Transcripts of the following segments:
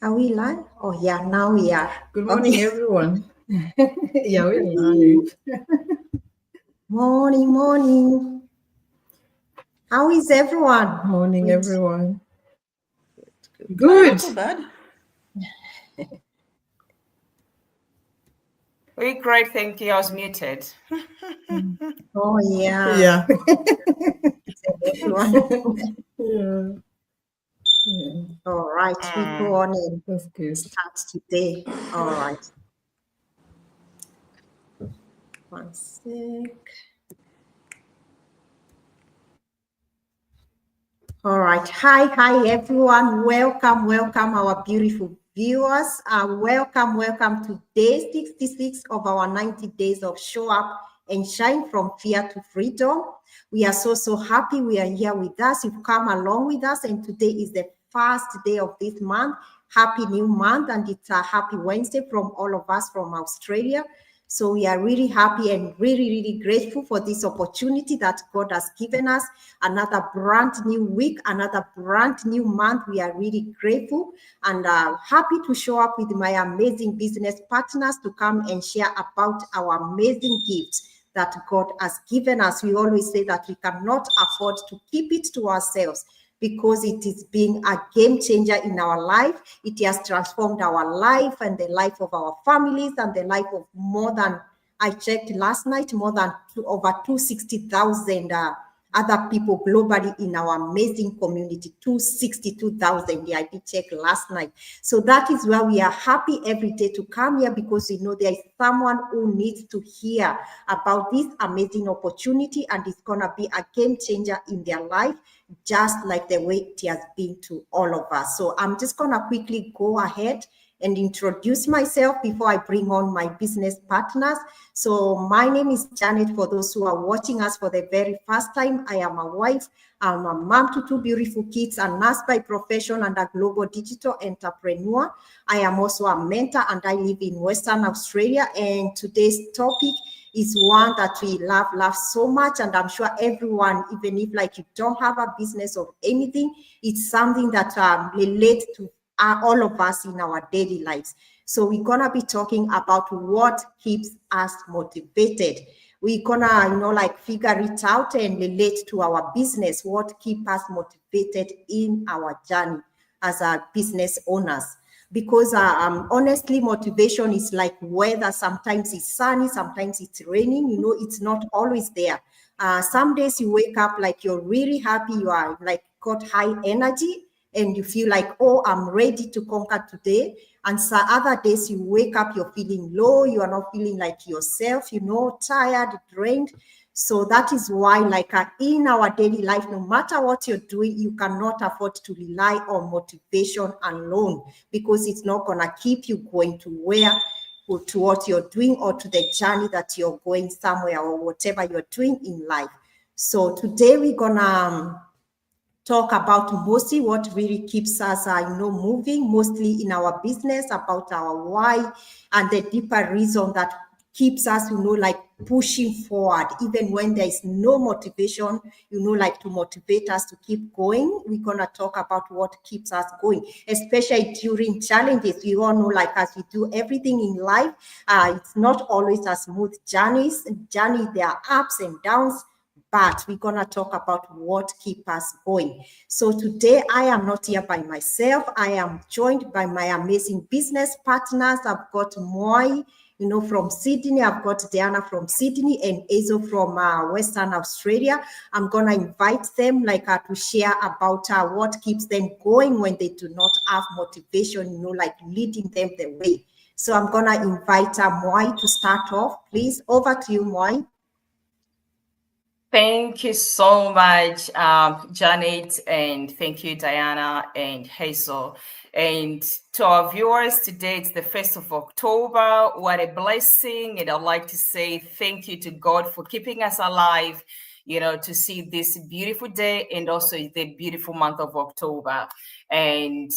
Are we live? Oh, yeah, now we are. Good morning, everyone. Yeah, we're live. Morning. How is everyone? Morning, Good. everyone. Good. Good. Not too bad. We're great, thank you. I was muted. Oh, yeah. Yeah. Everyone. Yeah. All right, we go on and That's good. start today. All right. One sec. All right. Hi, everyone. Welcome, our beautiful viewers. Welcome to day 66 of our 90 days of show up and shine from fear to freedom. We are so happy we are here with us. You've come along with us, and today is the first day of this month. Happy new month, and it's a happy Wednesday from all of us from Australia. So we are really happy and really grateful for this opportunity that God has given us. Another brand new week, another brand new month. We are really grateful and happy to show up with my amazing business partners to come and share about our amazing gifts that God has given us. We always say that we cannot afford to keep it to ourselves, because it is being a game changer in our life. It has transformed our life and the life of our families and the life of more than, I checked last night, more than over 260,000 other people globally in our amazing community. 262,000. Yeah, I did check last night. So that is why we are happy every day to come here, because we know there is someone who needs to hear about this amazing opportunity, and it's gonna be a game changer in their life, just like the way it has been to all of us. So I'm just gonna quickly go ahead and introduce myself before I bring on my business partners. So my name is Jannet. For those who are watching us for the very first time, I am a wife. I'm a mom to two beautiful kids, a nurse by profession, and a global digital entrepreneur. I am also a mentor, and I live in Western Australia. And today's topic is one that we love so much, and I'm sure everyone, even if like you don't have a business or anything, it's something that relates to all of us in our daily lives. So we're gonna be talking about what keeps us motivated. We're gonna, like figure it out and relate to our business, what keeps us motivated in our journey as a business owners. Because honestly, motivation is like weather. Sometimes it's sunny, sometimes it's raining. It's not always there. Some days you wake up like you're really happy, you are like got high energy, and you feel like, oh, I'm ready to conquer today. And so other days you wake up, you're feeling low, you are not feeling like yourself, tired, drained. So that is why, like in our daily life, no matter what you're doing, you cannot afford to rely on motivation alone, because it's not going to keep you going to what you're doing, or to the journey that you're going somewhere, or whatever you're doing in life. So today we're going to talk about mostly what really keeps us, moving, mostly in our business, about our why, and the deeper reason that keeps us, like pushing forward, even when there is no motivation, like to motivate us to keep going. We're going to talk about what keeps us going, especially during challenges. We all know, like as we do everything in life, it's not always a smooth journey. There are ups and downs, but we're going to talk about what keeps us going. So today I am not here by myself. I am joined by my amazing business partners. I've got Mwayi, from Sydney. I've got Diana from Sydney, and Hazel from Western Australia. I'm going to invite them to share about what keeps them going when they do not have motivation, like leading them the way. So I'm going to invite Mwayi to start off. Please, over to you, Mwayi. Thank you so much, Jannet, and thank you, Diana and Hazel. And to our viewers, today it's the 1st of October. What a blessing. And I'd like to say thank you to God for keeping us alive, to see this beautiful day, and also the beautiful month of October. And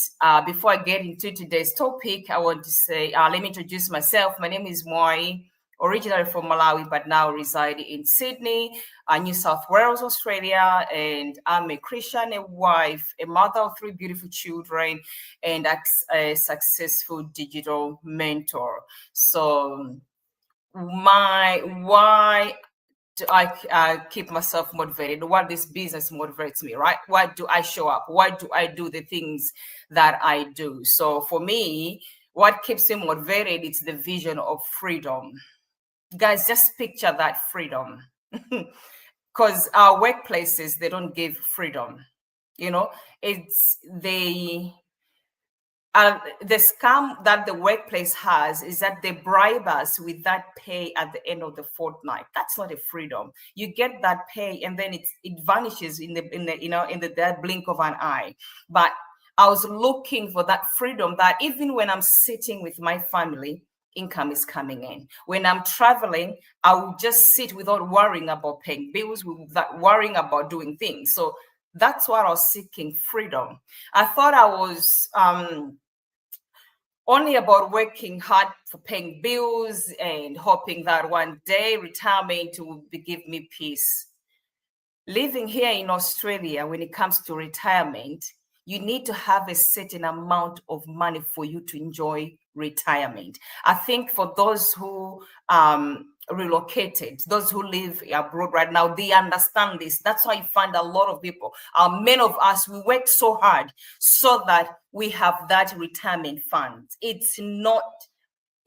before I get into today's topic, I want to say, let me introduce myself. My name is Mwayi. originally from Malawi, but now reside in Sydney, New South Wales, Australia. And I'm a Christian, a wife, a mother of 3 beautiful children, and a successful digital mentor. So why do I keep myself motivated? What this business motivates me, right? Why do I show up? Why do I do the things that I do? So for me, what keeps me motivated is the vision of freedom. Guys, just picture that freedom. Because our workplaces, they don't give freedom. You know, it's the scam that the workplace has is that they bribe us with that pay at the end of the fortnight. That's not a freedom. You get that pay and then it vanishes in the blink of an eye. But I was looking for that freedom that even when I'm sitting with my family, income is coming in. When I'm traveling, I will just sit without worrying about paying bills, without worrying about doing things. So that's what I was seeking, freedom. I thought I was only about working hard for paying bills and hoping that one day retirement will give me peace. Living here in Australia, when it comes to retirement, you need to have a certain amount of money for you to enjoy retirement. I think for those who relocated, those who live abroad right now, they understand this. That's why you find a lot of people, many of us, we work so hard so that we have that retirement fund. It's not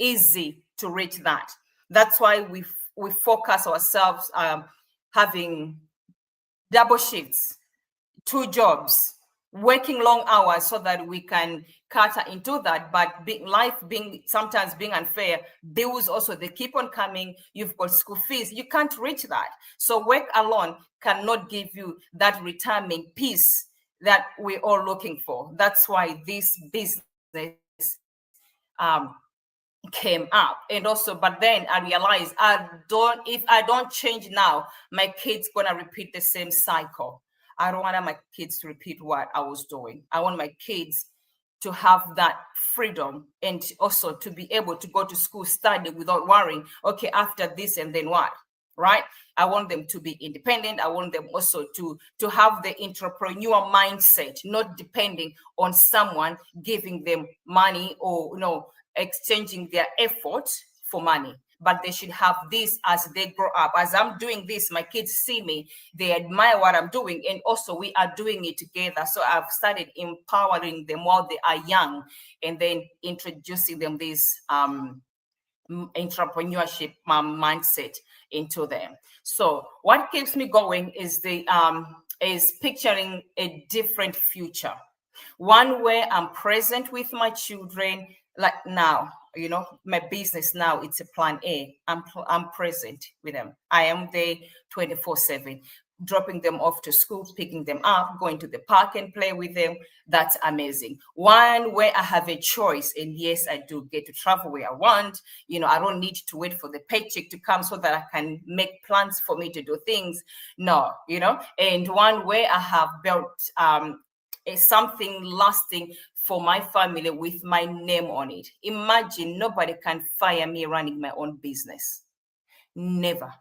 easy to reach that. That's why we focus ourselves having double shifts, 2 jobs, working long hours so that we can cater into that. But life being sometimes being unfair, bills also, they keep on coming. You've got school fees, you can't reach that. So work alone cannot give you that retirement peace that we're all looking for. That's why this business came up. And also, but then I realized if I don't change now, my kids gonna repeat the same cycle. I don't want my kids to repeat what I was doing. I want my kids to have that freedom and also to be able to go to school, study without worrying, okay, after this and then what, right? I want them to be independent. I want them also to have the entrepreneur mindset, not depending on someone giving them money or exchanging their effort for money. But they should have this as they grow up. As I'm doing this, my kids see me, they admire what I'm doing, and also we are doing it together. So I've started empowering them while they are young, and then introducing them this entrepreneurship mindset into them. So what keeps me going is is picturing a different future, one where I'm present with my children. Like now, my business now, it's a plan A. I'm present with them. I am there 24/7, dropping them off to school, picking them up, going to the park and play with them. That's amazing. One where I have a choice, and yes, I do get to travel where I want. I don't need to wait for the paycheck to come so that I can make plans for me to do things. No, and one where I have built something lasting for my family with my name on it. Imagine, nobody can fire me running my own business. Never.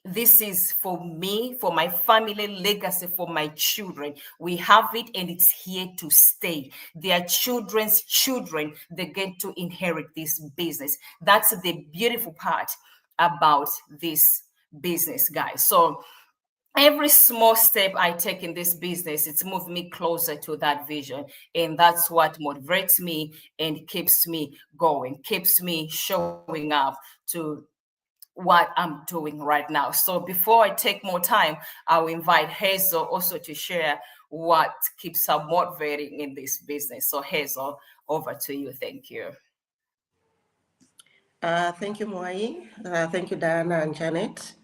This is for me, for my family legacy, for my children. We have it and it's here to stay. Their children's children, they get to inherit this business. That's the beautiful part about this business, guys. So every small step I take in this business, it's moved me closer to that vision. And that's what motivates me and keeps me going, keeps me showing up to what I'm doing right now. So before I take more time, I'll invite Hazel also to share what keeps her motivating in this business. So Hazel, over to you. Thank you. Thank you, Mwayi. Thank you, Diana and Janet.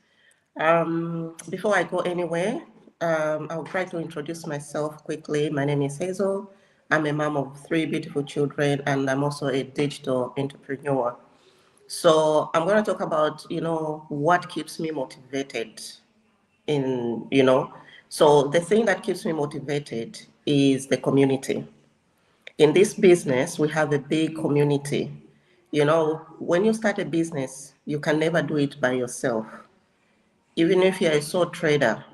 Before I go anywhere, I'll try to introduce myself quickly. My name is Hazel. I'm a mom of 3 beautiful children, and I'm also a digital entrepreneur. So I'm going to talk about, what keeps me motivated So the thing that keeps me motivated is the community. In this business, we have a big community. You know, when you start a business, you can never do it by yourself. Even if you're a sole trader,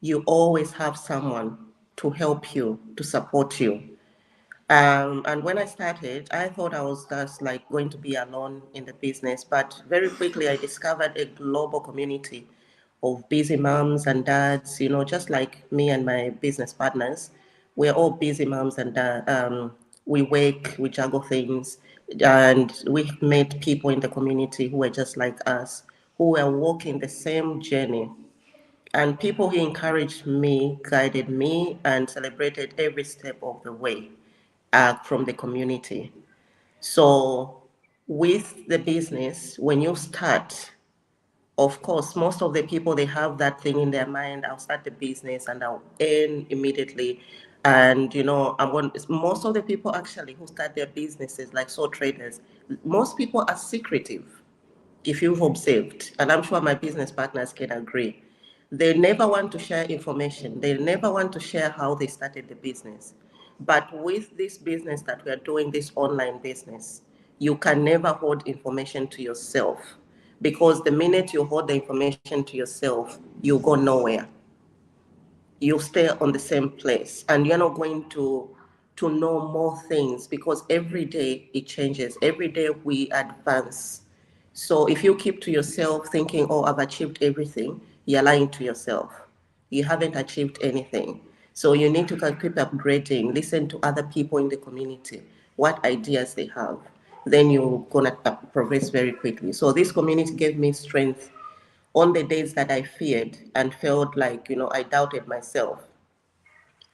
you always have someone to help you, to support you. And when I started, I thought I was just like going to be alone in the business, but very quickly I discovered a global community of busy moms and dads, you know, just like me and my business partners. We're all busy moms and we work, we juggle things, and we met people in the community who were just like us, who were walking the same journey. And people who encouraged me, guided me, and celebrated every step of the way from the community. So, with the business, when you start, of course, most of the people they have that thing in their mind. I'll start the business and I'll earn immediately. And you know, most of the people actually who start their businesses, like sole traders, most people are secretive if you've observed, and I'm sure my business partners can agree, they never want to share information. They never want to share how they started the business. But with this business that we are doing, this online business, you can never hold information to yourself, because the minute you hold the information to yourself, you go nowhere. You stay on the same place, and you're not going to know more things, because every day it changes. Every day we advance. So if you keep to yourself thinking, oh, I've achieved everything, you're lying to yourself. You haven't achieved anything. So you need to keep upgrading, listen to other people in the community, what ideas they have. Then you're gonna progress very quickly. So this community gave me strength on the days that I feared and felt like, you know, I doubted myself.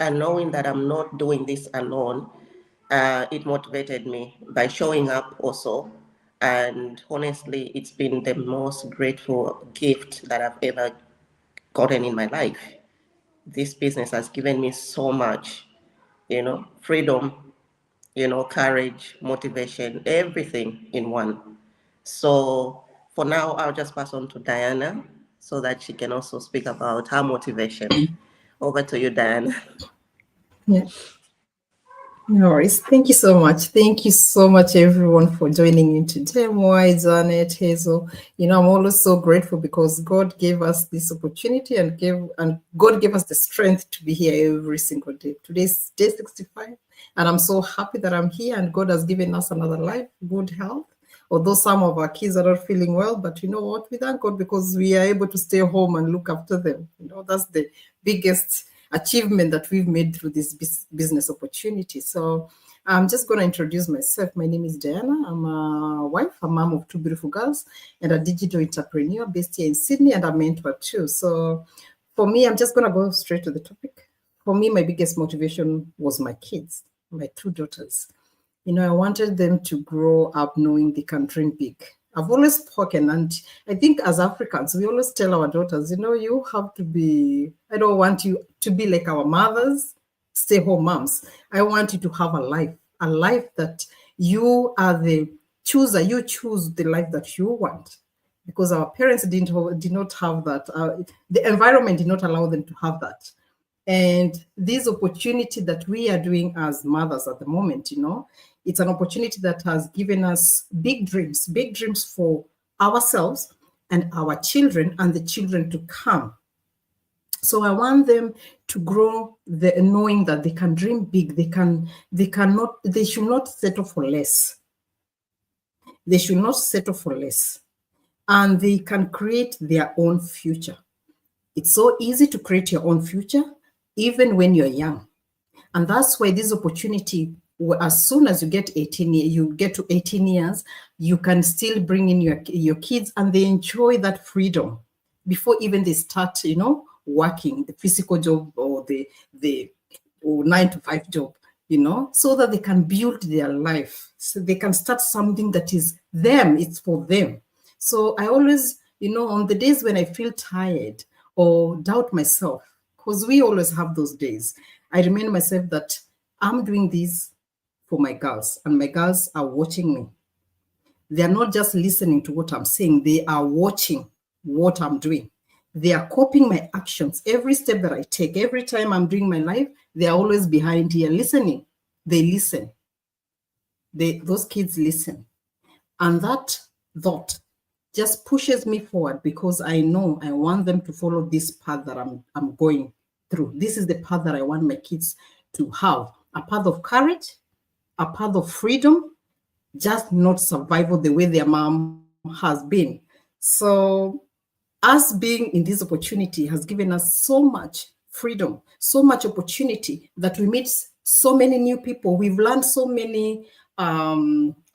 And knowing that I'm not doing this alone, it motivated me by showing up also. And honestly, it's been the most grateful gift that I've ever gotten in my life. This business has given me so much, you know, freedom, you know, courage, motivation, everything in one. So for now, I'll just pass on to Diana so that she can also speak about her motivation. Over to you, Diana. Yeah. No worries. Thank you so much. Thank you so much, everyone, for joining in today. Mwayi, Jannet, Hazel. You know, I'm always so grateful because God gave us this opportunity and God gave us the strength to be here every single day. Today's day 65, and I'm so happy that I'm here and God has given us another life, good health. Although some of our kids are not feeling well, but you know what? We thank God because we are able to stay home and look after them. You know, that's the biggest achievement that we've made through this business opportunity. So I'm just going to introduce myself. My name is Diana. I'm a wife, a mom of two beautiful girls, and a digital entrepreneur based here in Sydney, and a mentor too. So for me, I'm just going to go straight to the topic. For me, my biggest motivation was my kids, my two daughters. You know, I wanted them to grow up knowing they can dream big. I've always spoken, and I think as Africans, we always tell our daughters, you know, you have to be, I don't want you to be like our mothers, stay-home moms. I want you to have a life that you are the chooser. You choose the life that you want, because our parents did not have that. The environment did not allow them to have that. And this opportunity that we are doing as mothers at the moment, you know, it's an opportunity that has given us big dreams for ourselves and our children and the children to come. So I want them to grow knowing that they can dream big. They should not settle for less. They should not settle for less. And they can create their own future. It's so easy to create your own future, even when you're young. And that's why this opportunity, as soon as you get to 18 years, you can still bring in your kids, and they enjoy that freedom before even they start, you know, working the physical job or the 9-to-5 job, you know, so that they can build their life. So they can start something that is them, it's for them. So I always, you know, on the days when I feel tired or doubt myself, because we always have those days, I remind myself that I'm doing this for my girls, and my girls are watching me. They are not just listening to what I'm saying, they are watching what I'm doing. They are copying my actions. Every step that I take, every time I'm doing my life, they are always behind here listening. They listen. Those kids listen. And that thought just pushes me forward because I know I want them to follow this path that I'm going through. This is the path that I want my kids to have, a path of courage, a path of freedom, just not survival the way their mom has been. So us being in this opportunity has given us so much freedom, so much opportunity that we meet so many new people. We've learned so many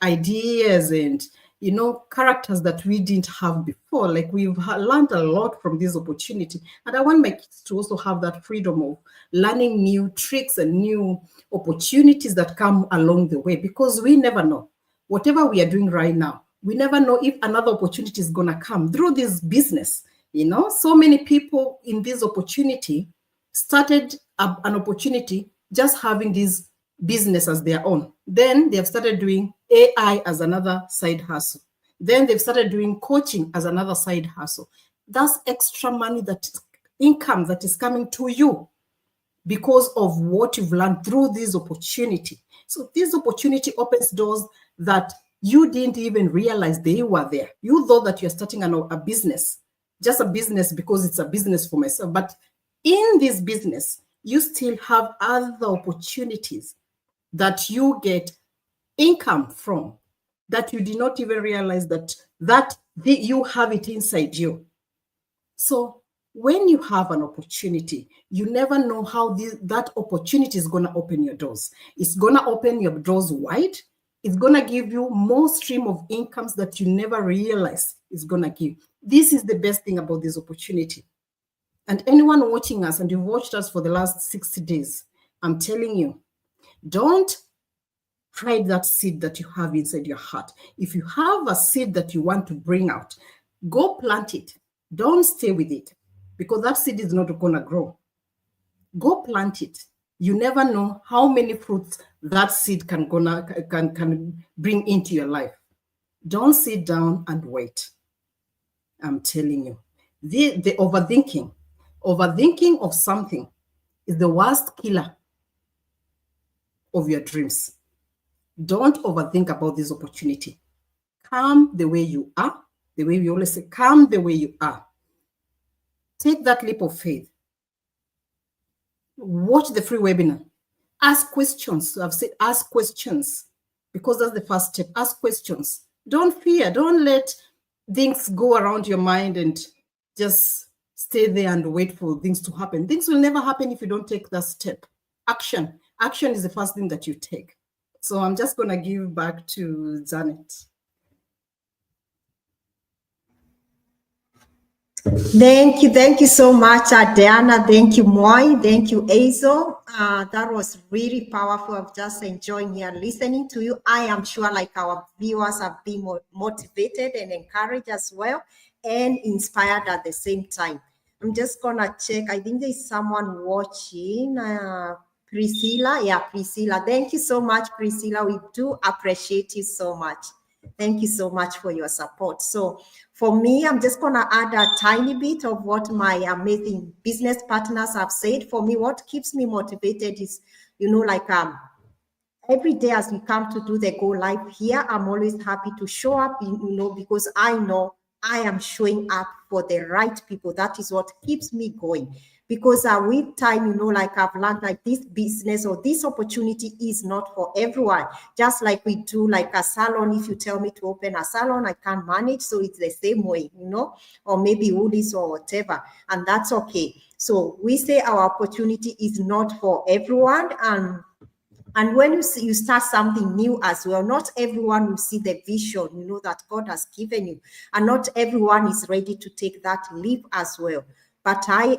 ideas and, you know, characters that we didn't have before. Like we've learned a lot from this opportunity. And I want my kids to also have that freedom of learning new tricks and new opportunities that come along the way, because we never know. Whatever we are doing right now, we never know if another opportunity is going to come through this business. You know, so many people in this opportunity started an opportunity just having this business as their own. Then they've started doing AI as another side hustle. Then they've started doing coaching as another side hustle. That's extra money, that income that is coming to you because of what you've learned through this opportunity. So this opportunity opens doors that you didn't even realize they were there. You thought that you're starting a business, just a business because it's a business for myself. But in this business, you still have other opportunities that you get income from that you did not even realize that you have it inside you. So when you have an opportunity, you never know how that opportunity is going to open your doors. It's going to open your doors wide. It's going to give you more stream of incomes that you never realize it's going to give. This is the best thing about this opportunity. And anyone watching us, and you've watched us for the last 60 days, I'm telling you, don't hide that seed that you have inside your heart. If you have a seed that you want to bring out, go plant it. Don't stay with it, because that seed is not going to grow. Go plant it. You never know how many fruits that seed can bring into your life. Don't sit down and wait. I'm telling you, the overthinking of something is the worst killer of your dreams. Don't overthink about this opportunity. Come the way you are. The way we always say, come the way you are. Take that leap of faith. Watch the free webinar. Ask questions. I've said ask questions, because that's the first step. Ask questions. Don't fear. Don't let things go around your mind and just stay there and wait for things to happen. Things will never happen if you don't take that step. Action. Action is the first thing that you take. So I'm just going to give back to Jannet. Thank you so much, Diana. Thank you, Mwayi. Thank you, Hazel. That was really powerful. I'm just enjoying here listening to you. I am sure like our viewers have been motivated and encouraged as well, and inspired at the same time. I'm just gonna check. I think there's someone watching. Priscilla. Yeah, Priscilla. Thank you so much, Priscilla. We do appreciate you so much. Thank you so much for your support. So for me, I'm just going to add a tiny bit of what my amazing business partners have said. For me, what keeps me motivated is, you know, like every day as we come to do the Go Live here, I'm always happy to show up, you know, because I know I am showing up for the right people. That is what keeps me going. Because with time, you know, like I've learned, like this business or this opportunity is not for everyone. Just like we do like a salon. If you tell me to open a salon, I can't manage. So it's the same way, you know, or maybe woodies or whatever. And that's okay. So we say our opportunity is not for everyone. And when you start something new as well, not everyone will see the vision, you know, that God has given you. And not everyone is ready to take that leap as well. But I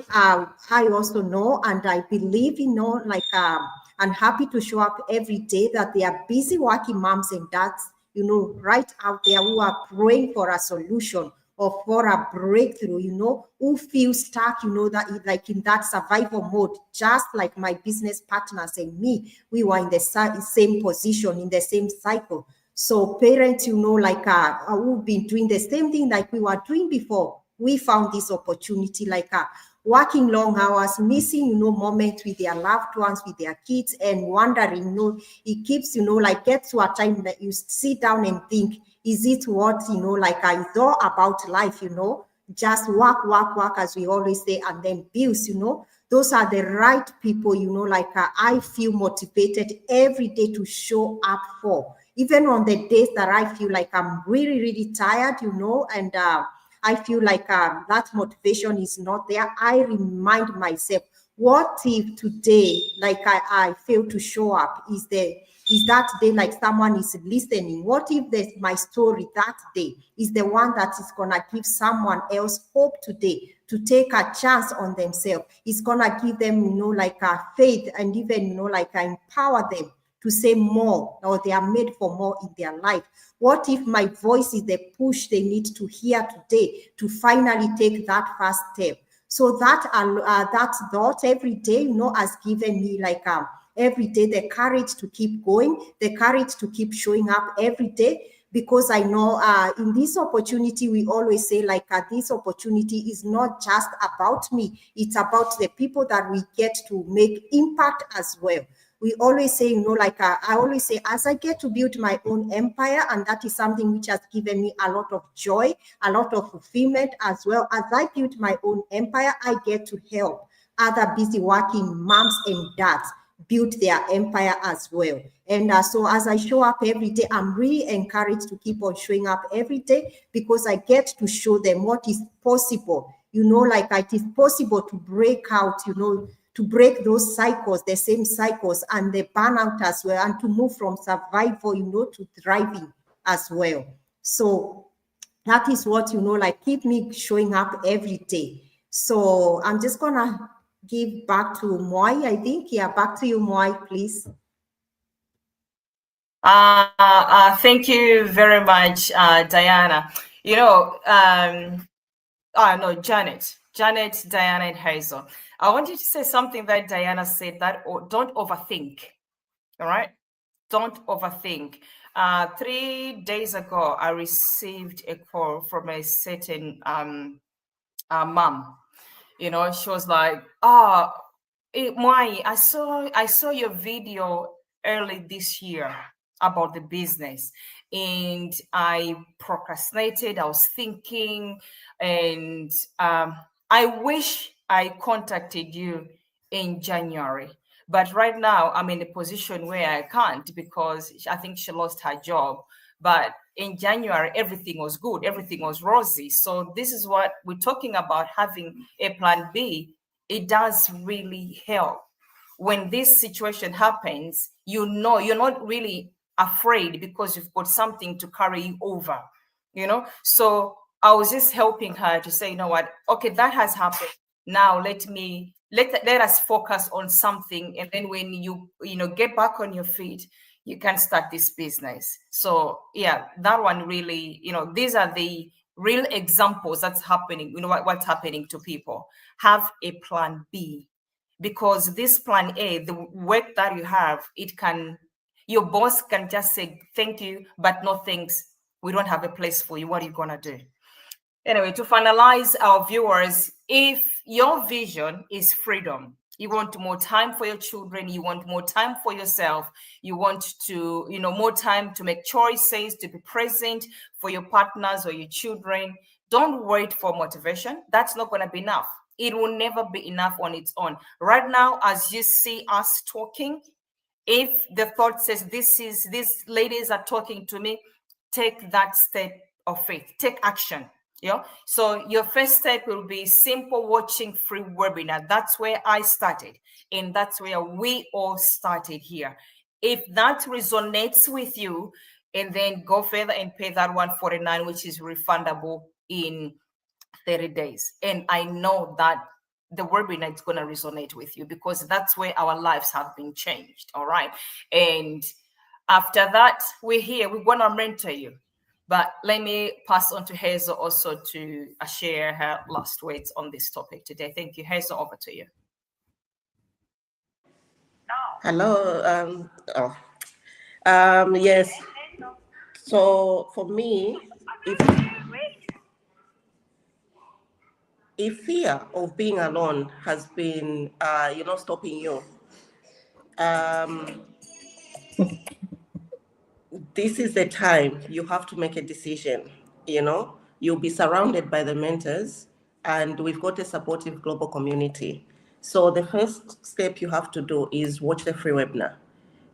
also know, and I believe, you know, like I'm happy to show up every day that there are busy working moms and dads, you know, right out there who are praying for a solution or for a breakthrough, you know, who feel stuck, you know, that like in that survival mode, just like my business partners and me, we were in the same position, in the same cycle. So parents, you know, like who've been doing the same thing like we were doing before, we found this opportunity like working long hours, missing, moments with their loved ones, with their kids, and wondering, it keeps, like get to a time that you sit down and think, is it what, like I thought about life, just work, as we always say, and then bills, those are the right people, like I feel motivated every day to show up for, even on the days that I feel like I'm really, really tired, and I feel like that motivation is not there. I remind myself, what if today, like I fail to show up? Is that day like someone is listening? What if my story that day is the one that is gonna give someone else hope today to take a chance on themselves? It's gonna give them, like a faith, and even, like empower them to say more, or they are made for more in their life. What if my voice is the push they need to hear today to finally take that first step? So that thought every day, has given me like every day the courage to keep going, the courage to keep showing up every day, because I know in this opportunity, we always say like this opportunity is not just about me, it's about the people that we get to make impact as well. We always say, like I always say, as I get to build my own empire, and that is something which has given me a lot of joy, a lot of fulfillment, as well as I build my own empire, I get to help other busy working moms and dads build their empire as well. And so as I show up every day, I'm really encouraged to keep on showing up every day, because I get to show them what is possible. Like it is possible to break out, to break those cycles, the same cycles, and the burnout as well, and to move from survival, to thriving as well. So that is what, like keep me showing up every day. So I'm just gonna give back to Mwayi, I think. Yeah, back to you, Mwayi, please. Thank you very much, Diana. No, Jannet, Diana, and Hazel. I want you to say something that Diana said, that don't overthink. All right? Don't overthink. 3 days ago, I received a call from a certain mom. She was like, Mwayi, I saw your video early this year about the business, and I procrastinated. I was thinking, and I wish I contacted you in January, but right now I'm in a position where I can't, because I think she lost her job. But in January, everything was good, everything was rosy. So this is what we're talking about, having a plan B. It does really help. When this situation happens, you're not really afraid, because you've got something to carry you over, So I was just helping her to say, you know what, okay, that has happened. Now let us focus on something, and then when you get back on your feet, you can start this business. So yeah, that one really, these are the real examples that's happening, what's happening to people. Have a plan B, because this plan A, the work that you have, your boss can just say thank you, but no thanks, we don't have a place for you. What are you gonna do? Anyway, to finalize, our viewers, if your vision is freedom, you want more time for your children, you want more time for yourself, you want to, more time to make choices, to be present for your partners or your children, don't wait for motivation. That's not going to be enough. It will never be enough on its own. Right now, as you see us talking, if the thought says, these ladies are talking to me, take that step of faith, take action. So your first step will be simple watching free webinar. That's where I started, and that's where we all started here. If that resonates with you, and then go further and pay that $149, which is refundable in 30 days. And I know that the webinar is going to resonate with you, because that's where our lives have been changed. All right. And after that, we're here. We're going to mentor you. But let me pass on to Hazel also to share her last words on this topic today. Thank you. Hazel, over to you. Hello. Yes. So for me, if fear of being alone has been, stopping you, this is the time you have to make a decision. You'll be surrounded by the mentors, and we've got a supportive global community. So the first step you have to do is watch the free webinar.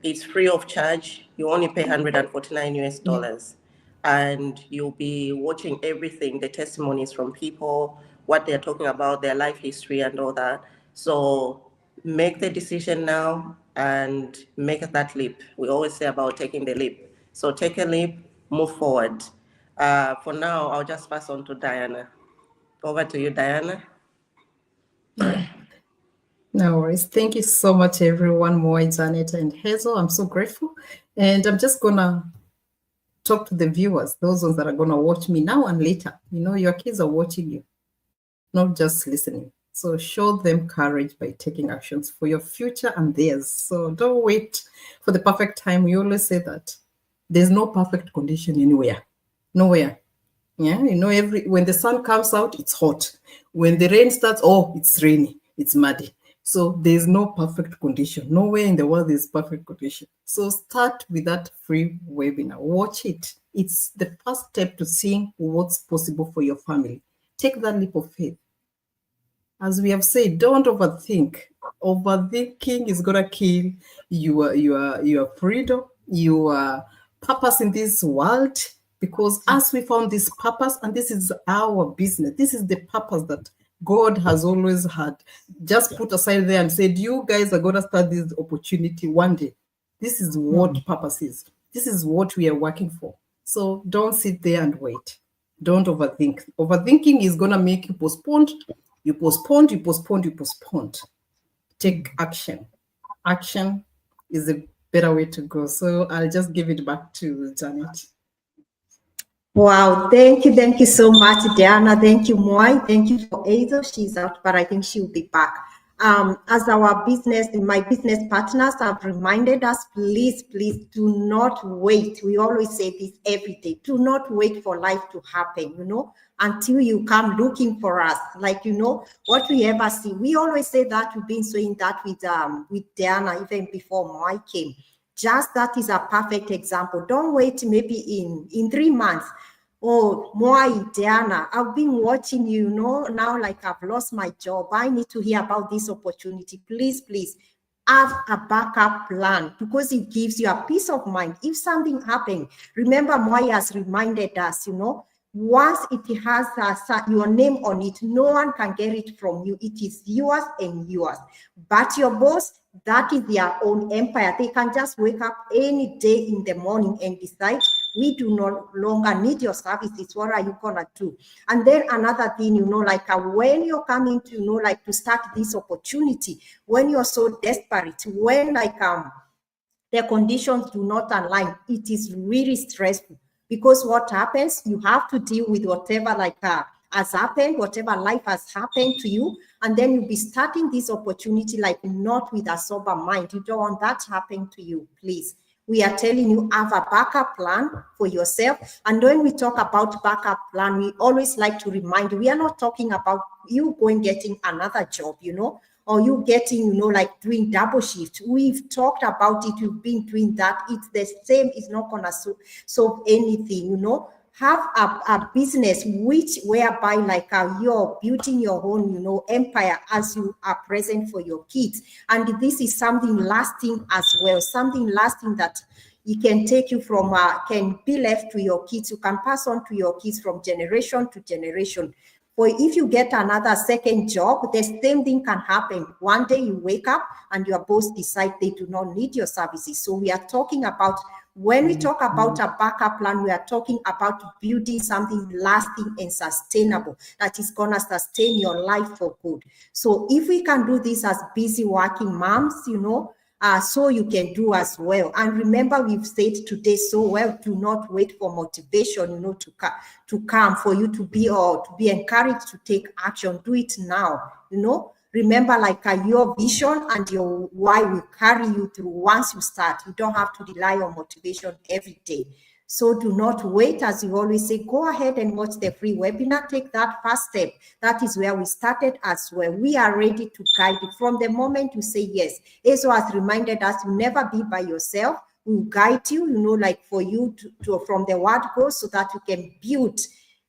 It's free of charge. You only pay $149, and you'll be watching everything, the testimonies from people, what they're talking about, their life history and all that. So make the decision now and make that leap. We always say about taking the leap. So take a leap, move forward. For now, I'll just pass on to Diana. Over to you, Diana. No worries. Thank you so much, everyone, Mwayi, Jannet, and Hazel. I'm so grateful. And I'm just going to talk to the viewers, those ones that are going to watch me now and later. Your kids are watching you, not just listening. So show them courage by taking actions for your future and theirs. So don't wait for the perfect time. We always say that there's no perfect condition anywhere, nowhere. Yeah, when the sun comes out, it's hot. When the rain starts, it's rainy, it's muddy. So there's no perfect condition. Nowhere in the world is perfect condition. So start with that free webinar. Watch it. It's the first step to seeing what's possible for your family. Take that leap of faith. As we have said, don't overthink. Overthinking is gonna kill your freedom, your purpose in this world. Because as we found this purpose, and this is our business, this is the purpose that God has always had. Just put aside there and said, you guys are gonna start this opportunity one day. This is what purpose is. This is what we are working for. So don't sit there and wait. Don't overthink. Overthinking is gonna make you postpone. You postponed. Take action. Action is a better way to go. So I'll just give it back to Jannet. Wow, thank you so much, Diana. Thank you, Mwayi. Thank you for Hazel. She's out, but I think she'll be back. As my business partners have reminded us, please do not wait. We always say this every day. Do not wait for life to happen, until you come looking for us. What we ever see. We always say that. We've been saying that with Diana even before Mwayi came. Just that is a perfect example. Don't wait maybe in 3 months. Oh, Mwayi, Diana, I've been watching you, now I've lost my job. I need to hear about this opportunity. Please have a backup plan, because it gives you a peace of mind. If something happens, remember Mwayi has reminded us, once it has your name on it, no one can get it from you. It is yours and yours. But your boss, that is their own empire. They can just wake up any day in the morning and decide, we do no longer need your services. What are you gonna do? And then another thing, when you're coming to, to start this opportunity, when you're so desperate, when the conditions do not align, it is really stressful. Because what happens, you have to deal with whatever has happened, whatever life has happened to you, and then you'll be starting this opportunity not with a sober mind. You don't want that to happen to you, please. We are telling you, have a backup plan for yourself. And when we talk about backup plan, we always like to remind you, we are not talking about you getting another job, or you getting, doing double shift. We've talked about it. You've been doing that. It's the same. It's not going to solve anything, Have a business whereby you're building your own, empire as you are present for your kids. And this is something lasting as well, something lasting that it can take you from, can be left to your kids. You can pass on to your kids from generation to generation. Or if you get another second job, the same thing can happen. One day you wake up and your boss decide they do not need your services. So we are talking about, when we talk about a backup plan, we are talking about building something lasting and sustainable that is going to sustain your life for good. So if we can do this as busy working moms, so you can do as well. And remember, we've said today so well, do not wait for motivation, to come for you to be encouraged to take action. Do it now, Remember, your vision and your why will carry you through once you start. You don't have to rely on motivation every day. So do not wait, as you always say, go ahead and watch the free webinar. Take that first step. That is where we started as well. We are ready to guide you from the moment you say yes. Hazel has reminded us, you never be by yourself. We will guide you, like for you to from the word go, so that you can build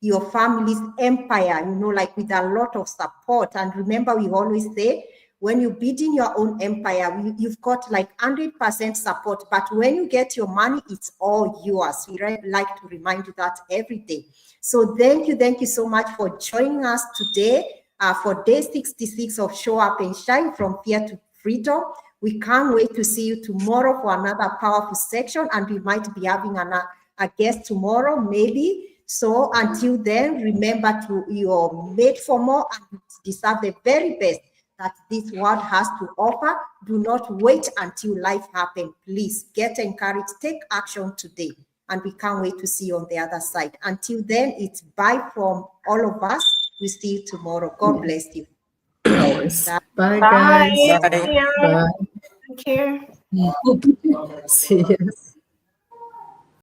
your family's empire, like with a lot of support. And remember, we always say, when you build in your own empire, you've got like 100% support. But when you get your money, it's all yours. We like to remind you that every day. So thank you so much for joining us today for day 66 of Show Up and Shine from Fear to Freedom. We can't wait to see you tomorrow for another powerful section, and we might be having a guest tomorrow, maybe. So until then, remember you're made for more and you deserve the very best that this world has to offer. Do not wait until life happens. Please get encouraged, take action today, and we can't wait to see you on the other side. Until then, it's bye from all of us. We see you tomorrow. God bless you. Bye, guys. Bye. Bye. See you. Bye. Thank you. See you.